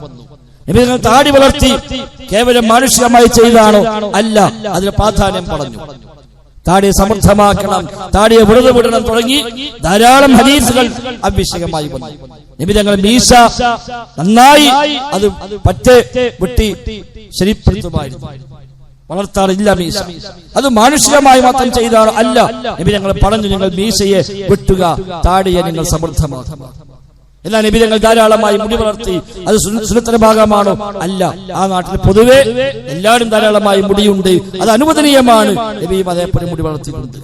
Speaker 1: നബി തങ്ങൾ താടി വളർത്തി കേവലം മാനുഷികമായി ചെയ്താണോ? അല്ല, അതിന് പ്രാധാന്യം പറഞ്ഞു. താടിയെ സമൃദ്ധമാക്കണം, താടിയെ വിടണം തുടങ്ങി ധാരാളം ഹദീസുകൾ അവിഷയമായി വന്നു. നബി തങ്ങൾ മീശ നന്നായി അത് പറ്റെ വെട്ടി ശരിപ്പെടുത്തുമായിരുന്നു, വളർത്താറില്ല മീശ. അത് മാനുഷികമായി മാത്രം ചെയ്താണോ? അല്ല. നബി തങ്ങൾ പറഞ്ഞു, നിങ്ങൾ മീശയെ വെട്ടുക, താടിയെ നിങ്ങൾ സമൃദ്ധമാക്കുക. എന്നാൽ നബി തങ്ങൾ ധാരാളമായി മുടി വളർത്തി, അത് സുന്നത്തിന്റെ ഭാഗമാണോ? അല്ല. ആ നാട്ടിൽ പൊതുവെ എല്ലാവരും ധാരാളമായി മുടിയുണ്ട്, അത് അനുവദനീയമാണ്. നബിയും അതേപോലെ മുടി വളർത്തിയിട്ടുണ്ട്.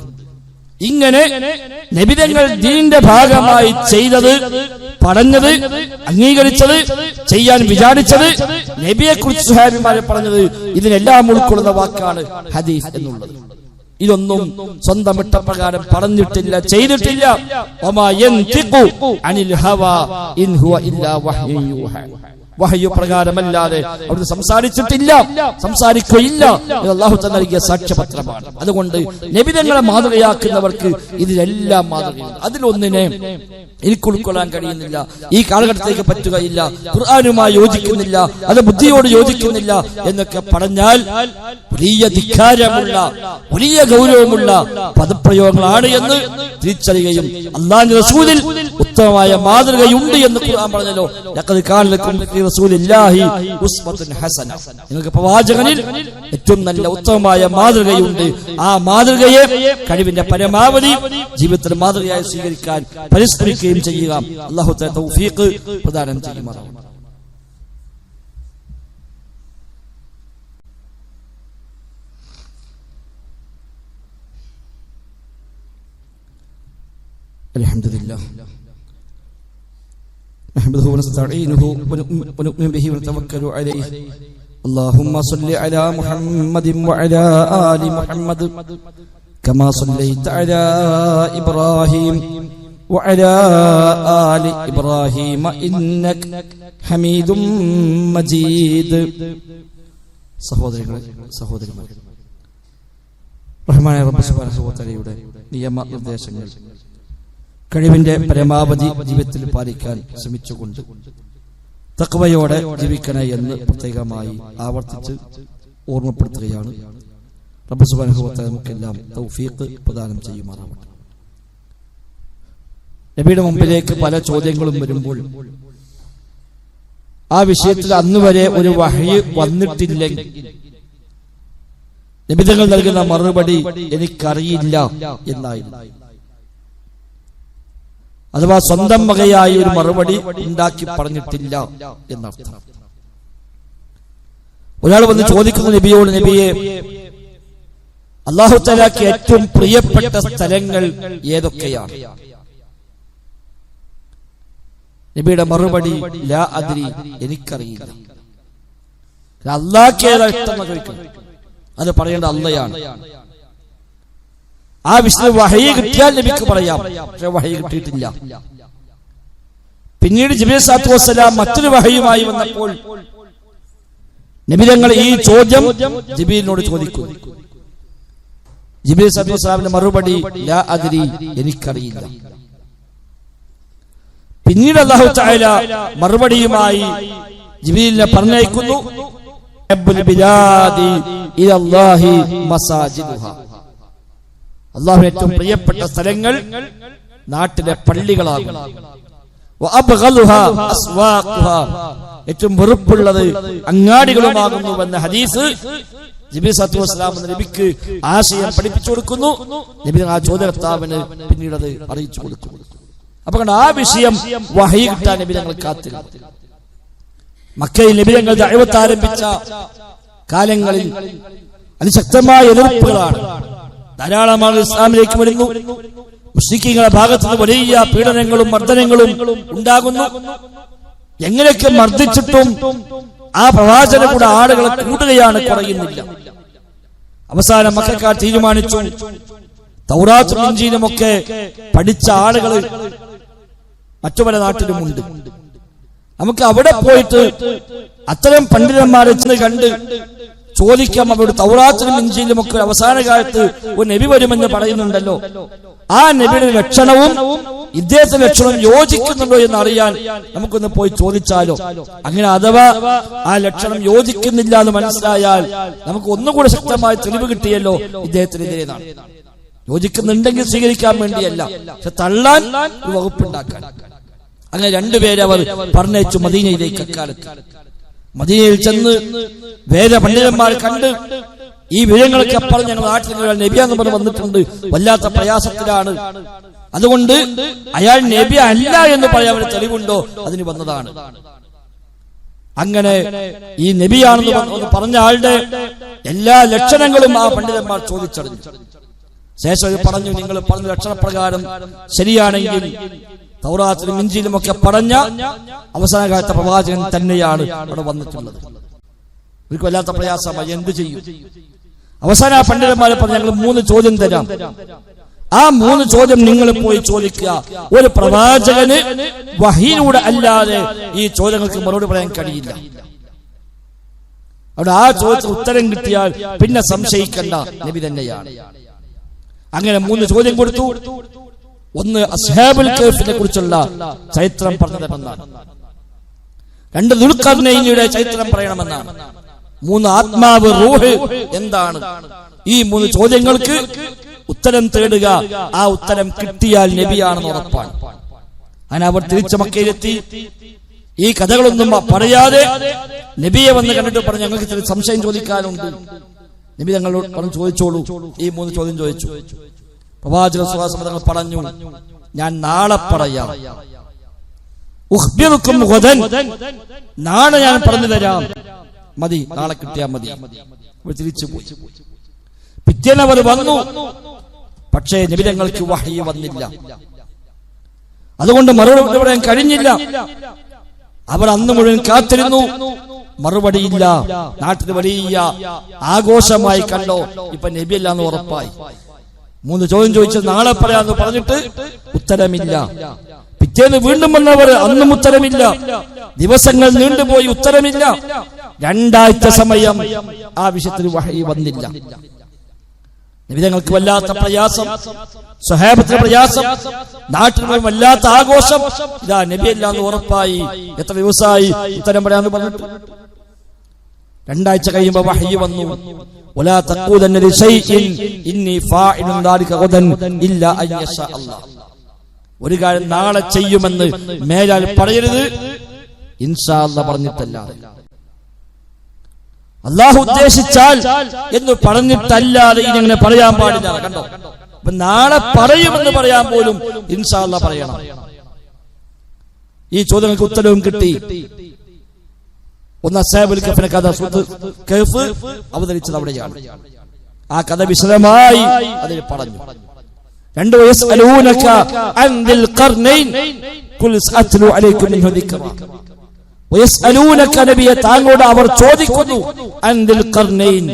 Speaker 1: ഇങ്ങനെ നബി തങ്ങൾ ദീനിന്റെ ഭാഗമായി ചെയ്തത്, പറഞ്ഞത്, അംഗീകരിച്ചത്, ചെയ്യാൻ വിചാരിച്ചത്, നബിയെ കുറിച്ച് സ്വഹാബിമാരെ പറഞ്ഞത്, ഇതിനെല്ലാം ഉൾക്കൊള്ളുന്ന വാക്കാണ് ഹദീസ് എന്നുള്ളത്. ഇതൊന്നും സ്വന്തം ഇഷ്ടപ്രകാരം പറഞ്ഞിട്ടില്ല, ചെയ്തിട്ടില്ല. വഹ്യു പ്രകാരമല്ലാതെ അവിടുന്ന് സംസാരിച്ചിട്ടില്ല, സംസാരിക്കുകയില്ല. അല്ലാഹു തആല നൽകിയ സാക്ഷ്യപത്രമാണ്. അതുകൊണ്ട് നബി തങ്ങളെ മാതൃകയാക്കുന്നവർക്ക് ഇതിലെല്ലാം മാതൃകയുണ്ട്. അതിലൊന്നിനെ എനിക്ക് ഉൾക്കൊള്ളാൻ കഴിയുന്നില്ല, ഈ കാലഘട്ടത്തേക്ക് പറ്റുകയില്ല, ഖുർആനുമായി യോജിക്കുന്നില്ല, അത് ബുദ്ധിയോട് യോജിക്കുന്നില്ല എന്നൊക്കെ പറഞ്ഞാൽ വലിയ ധിക്കാരമുള്ള, വലിയ ഗൗരവമുള്ള പദപ്രയോഗങ്ങളാണ് എന്ന് തിരിച്ചറിയുകയും അല്ലാഹുവിന്റെ റസൂലിൽ ഉത്തമമായ മാതൃകയുണ്ട് എന്ന് ഖുർആൻ പറഞ്ഞല്ലോ. ലഖദ് കാന ലക്കും ഫീ റസൂലില്ലാഹി ഉസ്വത്തുൻ ഹസന. നിങ്ങൾക്ക് പ്രവാചകനിൽ ഏറ്റവും നല്ല ഉത്തമമായ മാതൃകയുണ്ട്. ആ മാതൃകയെ കഴിവിന്റെ പരമാവധി ജീവിതത്തിൽ മാതൃകയായി സ്വീകരിക്കാൻ പരിശ്രമിക്കുകയും ചെയ്യുക. അല്ലാഹു തആല തൗഫീഖ് പ്രദാനം ചെയ്യുമാറാകട്ടെ. الحمدلله نحمده ونستعينه ونؤمن به ونتوكل عليه اللهم صل على محمد وعلى آل محمد كما صليت على إبراهيم وعلى آل إبراهيم إنك حميد مجيد. സഹോദരന്മാരെ, റഹ്മാനായ റബ്ബ് സുബ്ഹാനഹു വ തആലയുടെ നിയമനിർദ്ദേശങ്ങൾ കഴിവിന്റെ പരമാവധി ജീവിതത്തിൽ പാലിക്കാൻ ശ്രമിച്ചുകൊണ്ട് തഖ്വയോടെ ജീവിക്കണേ എന്ന് പ്രത്യേകമായി ആവർത്തിച്ച് ഓർമ്മപ്പെടുത്തുകയാണ്. റബ്ബ് സുബ്ഹാനഹു വ തആല നമുക്കെല്ലാം തൗഫീഖ് പ്രദാനം ചെയ്യുമാറാവട്ടെ. നബിയുടെ മുമ്പിലേക്ക് പല ചോദ്യങ്ങളും വരുമ്പോൾ ആ വിഷയത്തിൽ അന്നുവരെ ഒരു വഹ്യ് വന്നിട്ടില്ലെങ്കിൽ നബി തങ്ങൾ നൽകുന്ന മറുപടി എനിക്കറിയില്ല എന്നായിരുന്നു. അഥവാ സ്വന്തം വകയായി ഒരു മറുപടി ഉണ്ടാക്കി പറഞ്ഞിട്ടില്ല എന്നർത്ഥം. ഒരാൾ വന്ന് ചോദിക്കുന്ന നബിയോട്, നബിയെ, അല്ലാഹു തആലക്ക് ഏറ്റവും പ്രിയപ്പെട്ട സ്ഥലങ്ങൾ ഏതൊക്കെയാണ്? നബിയുടെ മറുപടി ലാ അദ്രി, എനിക്കറിയില്ല. അല്ലാഹ്ക്ക് ഏതാ ഇഷ്ടം എന്ന് ചോദിക്കണം, അത് പറയേണ്ട അള്ളയാണ്. ആ വിഷയം വഹയി കിട്ടിയാൽ നബിക്ക് പറയാം, പക്ഷെ വഹയി കിട്ടിയിട്ടില്ല. പിന്നീട് ജിബ്രീൽ സ്വല്ലല്ലാഹു അലൈഹി വസല്ലം മറ്റൊരു വഹയുമായി വന്നപ്പോൾ നബി തങ്ങൾ ഈ ചോദ്യം ജിബ്രീലിനോട് ചോദിക്കുന്നു. ജിബ്രീൽ സ്വല്ലല്ലാഹു അലൈഹി വസല്ലമിന്റെ മറുപടി ലാ അദ്രി, എനിക്കറിയില്ല. പിന്നീട് അല്ലാഹു തആല മറുപടിയുമായി ജിബ്രീലിനെ പറഞ്ഞയക്കുന്നു, അല്ലാഹുവിന് ഏറ്റവും പ്രിയപ്പെട്ട സ്ഥലങ്ങൾ നാട്ടിലെ പള്ളികളാകും. ഏറ്റവും വെറുപ്പുള്ളത് അങ്ങാടികളുമാകുന്നുവെന്ന ഹദീസ് ജിബ്രീൽ സ്വല്ലല്ലാഹു അലൈഹി വസല്ലം നബിക്ക് ആശയം പഠിപ്പിച്ചു കൊടുക്കുന്നു. നബി ആ ചോദ്യകർത്താവിന് പിന്നീട് അത് അറിയിച്ചു കൊടുക്കുന്നു. അപ്പൊ ആ വിഷയം വഹയി കിട്ടാൻ നബി തങ്ങൾ കാത്തിരുന്നു. മക്കയിൽ നബി തങ്ങൾ ദഅവത്ത് ആരംഭിച്ച കാലങ്ങളിൽ അതിശക്തമായ എതിർപ്പുകളാണ്. ധാരാളം ആളുകൾ ഇസ്ലാമിലേക്ക് വരുന്നു. മുശ്രിക്കീങ്ങളുടെ ഭാഗത്ത് നിന്ന് വലിയ പീഡനങ്ങളും മർദ്ദനങ്ങളും ഉണ്ടാകുന്നു. എങ്ങനെയൊക്കെ മർദ്ദിച്ചിട്ടും ആ പ്രവാചകന്റെ കൂടെ ആളുകളെ കൂടുകയാണ്, കുറയുന്നില്ല. അവസാനം മക്കക്കാർ തീരുമാനിച്ചു, തൗറാത്തും ഇഞ്ചീലും ഒക്കെ പഠിച്ച ആളുകൾ മറ്റു പല നാട്ടിലുമുണ്ട്, നമുക്ക് അവിടെ പോയിട്ട് അത്തരം പണ്ഡിതന്മാരെ കണ്ട് ചോദിക്കാം. അവരുടെ തൗറാത്തിലും ഇഞ്ചീലും ഒക്കെ അവസാന കാലത്ത് ഒരു നബി വരുമെന്ന് പറയുന്നുണ്ടല്ലോ, ആ നബിയുടെ ലക്ഷണവും ഇദ്ദേഹത്തിന്റെ ലക്ഷണവും യോജിക്കുന്നുണ്ടോ എന്ന് അറിയാൻ നമുക്കൊന്ന് പോയി ചോദിച്ചാലോ? അങ്ങനെ അഥവാ ആ ലക്ഷണം യോജിക്കുന്നില്ല എന്ന് മനസ്സിലായാൽ നമുക്ക് ഒന്നുകൂടെ ശക്തമായ തെളിവ് കിട്ടിയല്ലോ ഇദ്ദേഹത്തിനെതിരെയാണ്. യോജിക്കുന്നുണ്ടെങ്കിൽ സ്വീകരിക്കാൻ വേണ്ടിയല്ല, പക്ഷെ തള്ളാൻ ഒരു വകുപ്പുണ്ടാക്കാൻ. അങ്ങനെ രണ്ടുപേരെ അവർ പറഞ്ഞയച്ചു മദീനയിലേക്ക്. അക്കാലത്ത് മദീനയിൽ ചെന്ന് വേദ പണ്ഡിതന്മാർ കണ്ട് ഈ വിവരങ്ങളൊക്കെ അപ്പുറം ഞങ്ങൾ നാട്ടിൽ നബിയാന്ന് പറഞ്ഞ് വന്നിട്ടുണ്ട്, വല്ലാത്ത പ്രയാസത്തിലാണ്, അതുകൊണ്ട് അയാൾ നബി അല്ല എന്ന് പറയാൻ ഒരു തെളിവുണ്ടോ? അതിന് വന്നതാണ്. അങ്ങനെ ഈ നബിയാണെന്ന് പറഞ്ഞ ആളുടെ എല്ലാ ലക്ഷണങ്ങളും ആ പണ്ഡിതന്മാർ ചോദിച്ചറിഞ്ഞു. ശേഷം പറഞ്ഞു, നിങ്ങൾ പറഞ്ഞ ലക്ഷണപ്രകാരം ശരിയാണെങ്കിൽ തൗറാത്തിലും ഇഞ്ചീലും ഒക്കെ പറഞ്ഞ അവസാന കാലത്തെ പ്രവാചകൻ തന്നെയാണ് അവിടെ വന്നിട്ടുള്ളത്. ഇവർക്ക് വല്ലാത്ത പ്രയാസമായി, എന്ത് ചെയ്യും? അവസാന ആ പണ്ഡിതന്മാരെ പറഞ്ഞു, ഞങ്ങൾ 3 ചോദ്യം തരാം, ആ 3 ചോദ്യം നിങ്ങൾ പോയി ചോദിക്കുക. ഒരു പ്രവാചകന് വഹയിലൂടെ അല്ലാതെ ഈ ചോദ്യങ്ങൾക്ക് മറുപടി പറയാൻ കഴിയില്ല. അവിടെ ആ ചോദ്യത്തിന് ഉത്തരം കിട്ടിയാൽ പിന്നെ സംശയിക്കേണ്ട, നബി തന്നെയാണ്. അങ്ങനെ 3 ചോദ്യം കൊടുത്തു. ഒന്ന്, അസ്ഹാബുൽ കഹ്ഫിനെ കുറിച്ചുള്ള ചരിത്രം പറഞ്ഞതെന്നാണ്. 2, ദുൽഖർനൈനിയുടെ ചരിത്രം പറയണമെന്നാണ്. 3, ആത്മാവ് റൂഹ് എന്താണ്? ഈ 3 ചോദ്യങ്ങൾക്ക് ഉത്തരം തേടുക. ആ ഉത്തരം കിട്ടിയാൽ നബിയാണെന്ന് ഉറപ്പാണ്. അങ്ങനെ അവർ തിരിച്ച് മക്കയിലെത്തി. ഈ കഥകളൊന്നും പറയാതെ നബിയെ വന്ന് കണ്ടിട്ട് പറഞ്ഞു, ഞങ്ങൾക്ക് ചില സംശയം ചോദിക്കാനുണ്ട്. നബി ഞങ്ങളോട് പറഞ്ഞു, ചോദിച്ചോളൂ. ഈ 3 ചോദ്യം ചോദിച്ചു. പ്രവാചക സ്വല്ലല്ലാഹു അലൈഹി വസല്ലം പറഞ്ഞു, ഞാൻ നാളെ പറയാം. ഉഖ്ബിറുക്കും ഗദൻ, നാളെ ഞാൻ പറഞ്ഞു തരാം. മതി, നാളെ കിട്ടിയാൽ മതി. തിരിച്ചു പോയി. പിറ്റേന്ന് അവർ വന്നു. പക്ഷേ നബി തങ്ങൾക്ക് വഹ്യി വന്നില്ല. അതുകൊണ്ട് മറുപടി പറയാൻ കഴിഞ്ഞില്ല. അവർ അന്ന് മുഴുവൻ കാത്തിരുന്നു, മറുപടിയില്ല. നാട്ടിൽ വലിയ ആഘോഷമായി കണ്ടോ, ഇപ്പൊ നബി അല്ലാന്ന് ഉറപ്പായി. 3 ചോദ്യം ചോദിച്ചത് നാളെ പറയാന്ന് പറഞ്ഞിട്ട് ഉത്തരമില്ല. പിറ്റേന്ന് വീണ്ടും വന്നവർ, അന്നും ഉത്തരമില്ല. ദിവസങ്ങൾ നീണ്ടുപോയി, ഉത്തരമില്ല. 2 ആഴ്ച സമയം ആ വിഷയത്തിൽ വഹ്യി വന്നില്ല. നബിതങ്ങൾക്ക് വല്ലാത്ത പ്രയാസം, സ്വഹാബത്തിന് പ്രയാസം, നാട്ടിൽ വല്ലാത്ത ആഘോഷം. ഇതാ നബി അല്ലാന്ന് ഉറപ്പായി. എത്ര ദിവസമായി ഉത്തരം പറയാന്ന് പറഞ്ഞിട്ട്. 2 ആഴ്ച കഴിയുമ്പോൾ വഹ്യി വന്നു. വലാ തഖൂലന്ന ലിശൈഇൻ ഇന്നി ഫാഇലുൻ ദാലിക ഗദൻ ഇല്ലാ അൻ യശാ അല്ലാഹ്. ഒരു കാര്യം നാളെ ചെയ്യുമെന്ന് മേലാൽ പറയരുത്, ഇൻഷാ അല്ലാഹ് പറഞ്ഞിട്ടല്ലാതെ. അല്ലാഹു ഉദ്ദേശിച്ചാൽ എന്ന് പറഞ്ഞിട്ടല്ലാതെ ഇങ്ങനെ പറയാൻ പാടില്ല. കണ്ടോ, അപ്പൊ നാളെ പറയുമെന്ന് പറയാൻ പോലും ഇൻഷാ അല്ലാഹ് പറയണം. ഈ ചോദ്യങ്ങൾക്ക് ഉത്തരവും കിട്ടി. ഒന്ന് അസ്ഹാബുൽ കഹ്ഫിന്റെ കഥ, കഹ്ഫ് അവതരിച്ചത് അവിടെയാണ്. ആ കഥ വിശദമായി അതിൽ പറഞ്ഞു. 2 യസ്അലൂനക അൻ ദിൽ ഖർനൈൻ ഖുൽ സഅത്ലു അലൈക്കും മിൻഹു ദിക്റ. വയസ്അലൂനക നബിയെ, താങ്കളോട് അവർ ചോദിക്കുന്നു, അൻ ദിൽ ഖർനൈൻ,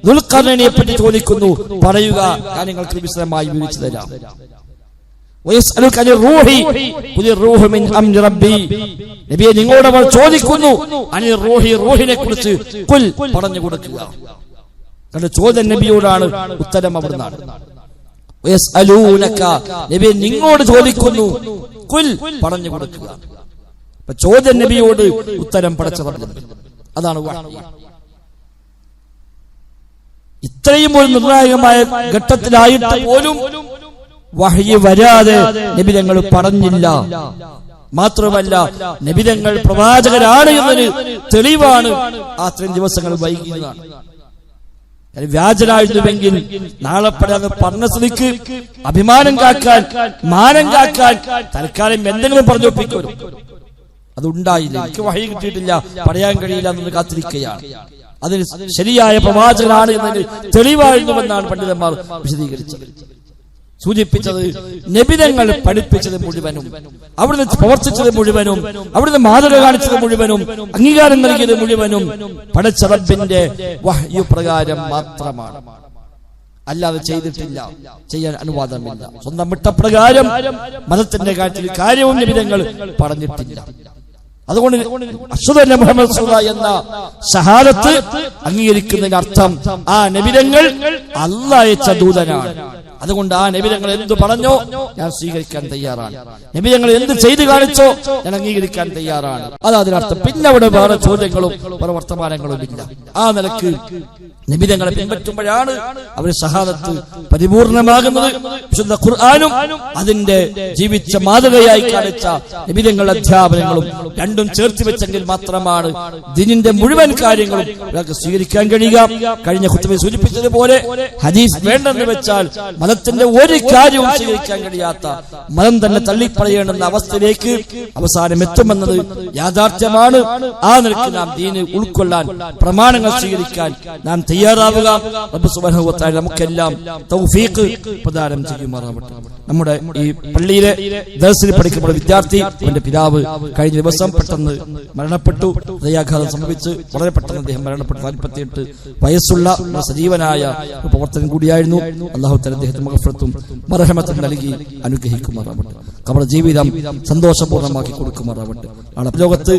Speaker 1: ദുൽഖർനൈനെ പറ്റി ചോദിക്കുന്നു, പറയുക, ഞാൻ നിങ്ങൾക്ക് വിശദമായി വിവരിച്ചു തരാം. വയസ്അലുക അനിർ റൂഹി ഖുലിർ റൂഹു മിൻ അംരി റബ്ബി. നബിയെ, നിങ്ങളോട് അവർ ചോദിക്കുന്നു, അനിർ റൂഹി, റൂഹിനെ കുറിച്ച്, ഖുൽ, പറഞ്ഞു കൊടുക്കുക. കണ്ട, ചോദ്യം നബിയോടാണ്, ഉത്തരം അവിടുന്നാണ്. വയസ്അലൂനക, നബിയെ നിങ്ങളോട് ചോദിക്കുന്നു, ഖുൽ, പറഞ്ഞു കൊടുക്കുക. അപ്പൊ ചോദ്യം നബിയോട്, ഉത്തരം പടച്ച പറഞ്ഞു. അതാണ് വഹ്യി. ഇത്രയും ഒരു നിർണായകമായ ഘട്ടത്തിലായിട്ട് പോലും വഹ്യി വരാതെ നബി തങ്ങൾ പറഞ്ഞില്ല. മാത്രമല്ല, നബി തങ്ങൾ പ്രവാചകരാണ് എന്നതിന് തെളിവാണ് ആ 3 ദിവസങ്ങൾ വൈകിയതാണ്. വ്യാജനായിരുന്നുവെങ്കിൽ നാളെ പറയാന്ന് പറഞ്ഞ സ്ഥിതിക്ക് അഭിമാനം കാക്കാൻ, മാനം കാക്കാൻ തൽക്കാലം എന്തെങ്കിലും പറഞ്ഞൊപ്പിക്കും. അതുണ്ടായില്ല. എനിക്ക് വഹ്യി കിട്ടിയിട്ടില്ല, പറയാൻ കഴിയില്ല എന്ന് കാത്തിരിക്കുകയാണ്. അതിന് ശരിയായ പ്രവാചകനാണ് എന്നതിന് തെളിവായിരുന്നുവെന്നാണ് പണ്ഡിതന്മാർ വിശദീകരിച്ചത്. സൂചിപ്പിച്ചത്, നബിതങ്ങൾ പഠിപ്പിച്ചത് മുഴുവനും, അവിടുന്ന് പ്രവർത്തിച്ചത് മുഴുവനും, അവിടുന്ന് മാതൃക കാണിച്ചത് മുഴുവനും, അംഗീകാരം നൽകിയത് മുഴുവനും പടച്ച റബ്ബിന്റെ വഹ്യു പ്രകാരം മാത്രമാണ്. അല്ലാതെ ചെയ്തിട്ടില്ല, ചെയ്യാൻ അനുവാദമില്ല. സ്വന്തം ഇഷ്ടപ്രകാരം മതത്തിന്റെ കാര്യത്തിൽ കാര്യവും നബിതങ്ങൾ പറഞ്ഞിട്ടില്ല. അതുകൊണ്ട് അശ്ഹദു അന്ന മുഹമ്മദ് റസൂലുള്ളാഹി എന്ന ഷഹാദത്ത് അംഗീകരിക്കുന്നതിന്റെ അർത്ഥം, ആ നബിതങ്ങൾ അല്ലാഹ് അയച്ച ദൂതനാണ്. അതുകൊണ്ട് ആ നബിതങ്ങൾ എന്ത് പറഞ്ഞോ ഞാൻ സ്വീകരിക്കാൻ തയ്യാറാണ്. നബിതങ്ങൾ എന്ത് ചെയ്തു കാണിച്ചോ ഞാൻ അംഗീകരിക്കാൻ തയ്യാറാണ്. അതാ അതിനർത്ഥം. പിന്നെ അവിടെ വേറെ ചോദ്യങ്ങളും വേറെ വർത്തമാനങ്ങളും ഇല്ല. ആ നിലക്ക് നബിതങ്ങളെ പിൻപറ്റുമ്പോഴാണ് അവർ ഷഹാദത്ത് പരിപൂർണമാകുന്നത്. വിശുദ്ധ ഖുർആനും അതിന്റെ ജീവിച്ച മാതൃകയായി കാണിച്ച നബിതങ്ങളുടെ അധ്യാപനങ്ങളും രണ്ടും ചേർത്ത് വെച്ചെങ്കിൽ മാത്രമാണ് ദീനിന്റെ മുഴുവൻ കാര്യങ്ങളും ഒരാൾക്ക് സ്വീകരിക്കാൻ കഴിയുക. കഴിഞ്ഞ ഖുതുബയിൽ സൂചിപ്പിച്ചതുപോലെ ഹദീസ് വേണ്ടെന്ന് വെച്ചാൽ മതത്തിന്റെ ഒരു കാര്യവും സ്വീകരിക്കാൻ കഴിയാത്ത, മതം തന്നെ തള്ളിപ്പറയേണ്ടുന്ന അവസ്ഥയിലേക്ക് അവസാനം എത്തുമെന്നത് യാഥാർത്ഥ്യമാണ്. ആ നിലയ്ക്ക് നാം ദീന് ഉൾക്കൊള്ളാൻ, പ്രമാണങ്ങൾ സ്വീകരിക്കാൻ നാം തയ്യാറാവുക. റബ്ബ് സുബ്ഹാനഹു വ തആല നമുക്കെല്ലാം തൗഫീഖ് പ്രദാനം ചെയ്യുമാറാവട്ടെ. നമ്മുടെ ഈ പള്ളിയിലെ ദർസിൽ പഠിക്കുന്ന വിദ്യാർത്ഥി, അവന്റെ പിതാവ് കഴിഞ്ഞ ദിവസം പെട്ടെന്ന് മരണപ്പെട്ടു. ഹൃദയാഘാതം സംഭവിച്ച് വളരെ പെട്ടെന്ന് അദ്ദേഹം മരണപ്പെട്ടു. 48 വയസ്സുള്ള സജീവനായ പ്രവർത്തകൻ കൂടിയായിരുന്നു. അല്ലാഹു തആല അദ്ദേഹത്തിന് മഗ്ഫിറത്തും മർഹമത്തും നൽകി അനുഗ്രഹിക്കുമാറാവട്ടെ. ഖബർ ജീവിതം സന്തോഷപൂർണ്ണമാക്കി കൊടുക്കുമാറാവട്ടെ. നാളെ ലോകത്ത്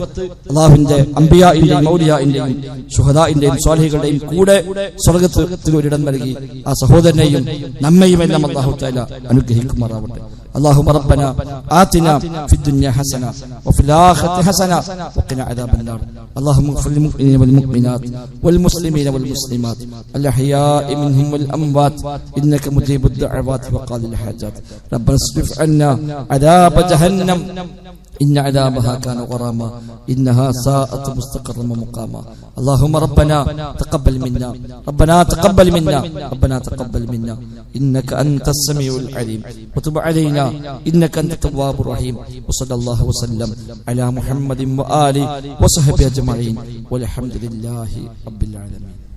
Speaker 1: അല്ലാഹുവിന്റെ അംബിയാഇന്റെയും മൗലിയാഇന്റെയും ശുഹദാഇന്റെയും സ്വാലിഹീകളുടെയും കൂടെ സ്വർഗ്ഗത്തിൽ ഒരിടം നൽകി ആ സഹോദരനെയും നമ്മയും എല്ലാം അല്ലാഹു തആല അനുഗ്രഹിക്കുമാറാവട്ടെ. اللهم ربنا آتنا في الدنيا حسنة وفي الآخرة حسنة وقنا عذاب النار. اللهم اغفر للمؤمنين والمؤمنات والمسلمين والمسلمات الأحياء منهم والأموات إنك مجيب الدعوات وقاضي الحاجات ربنا اصرف عنا عذاب جهنم إن عذابها كان غراما إنها ساءت مستقرا ومقاما اللهم ربنا تقبل منا ربنا تقبل منا ربنا تقبل منا إنك أنت السميع العليم وتب علينا إنك أنت التواب الرحيم وصلى الله وسلم على محمد وآله وصحبه أجمعين والحمد لله رب العالمين.